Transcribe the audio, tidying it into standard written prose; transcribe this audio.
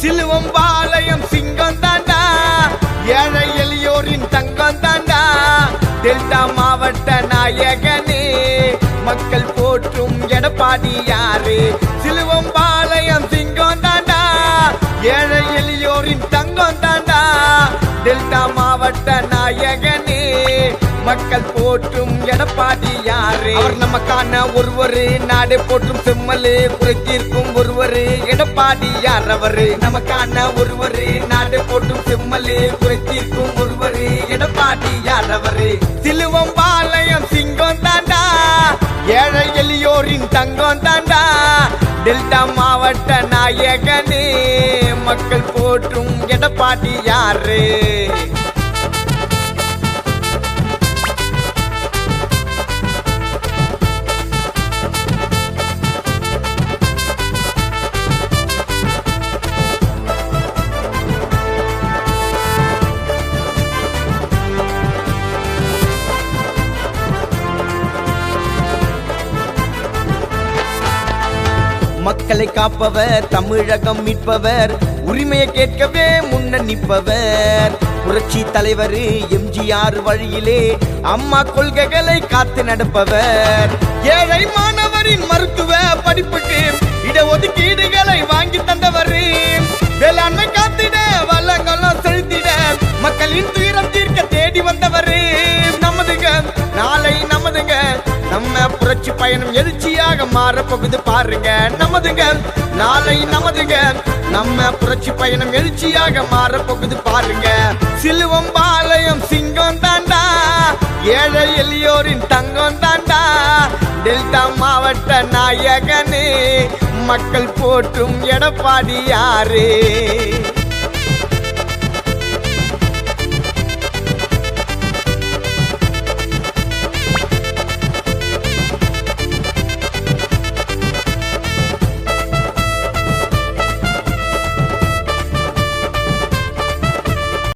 சிலுவம்பாளையம் சிங்கம் தாண்டா, ஏழை எளியோரின் தங்கம் தாண்டா. டெல்டா மாவட்ட நாயகனே, மக்கள் போற்றும் எடப்பாடி யாரு? சிலுவம்பாளையம் சிங்கம் தாண்டா, ஏழை எளியோரின் தங்கம் தாண்டா. டெல்டா மாவட்ட நாயகனே, மக்கள் போற்றும் எடப்பாடி யாரு? அவர் நமக்கான ஒருவரு, நாடு போற்றும் செம்மலு குறைத்தீர்க்கும் ஒருவரு, எடப்பாடி யார் அவரு? நமக்கான ஒருவரு, நாடு போற்றும் செம்மலு குறைத்தீர்க்கும் ஒருவரு, எடப்பாடி யார் அவரு? சிலுவம்பாளையம் சிங்கம் தாண்டா, ஏழை எளியோரின் தங்கம் தாண்டா. டெல்டா மாவட்ட நாயகனே, மக்கள் போற்றும் எடப்பாடி யாரு? மக்களை காப்பவர், தமிழகம் மீட்பவர், உரிமையை கேட்கவே முன்ன நிற்பவர். புரட்சி தலைவர் எம்ஜிஆர் வழியிலே அம்மா கொள்கைகளை காத்து நடப்பவர். ஏழை மாணவரின் மருத்துவ படிப்புக்கு இடஒதுக்கீடுகளை வாங்கி தந்தவர். வேளாண்மை காத்திட, வளங்களும் செலுத்திட, மக்களின் துயரம் தீர்க்க தேடி வந்தவர். நமதுங்க நாளை, நமதுங்க நம்ம புரட்சி பயணம் எழுச்சியாக மாறப்போகுது பாருங்க. நமதுங்க நாளை, நமதுங்க நம்ம புரட்சி பயணம் எழுச்சியாக மாறப்போகுது பாருங்க. சிலுவம்பாளையம் சிங்கம் தாண்டா, ஏழை எளியோரின் தங்கம் தாண்டா. டெல்டா மாவட்ட நாயகனே, மக்கள் போற்றும் எடப்பாடி யாரு?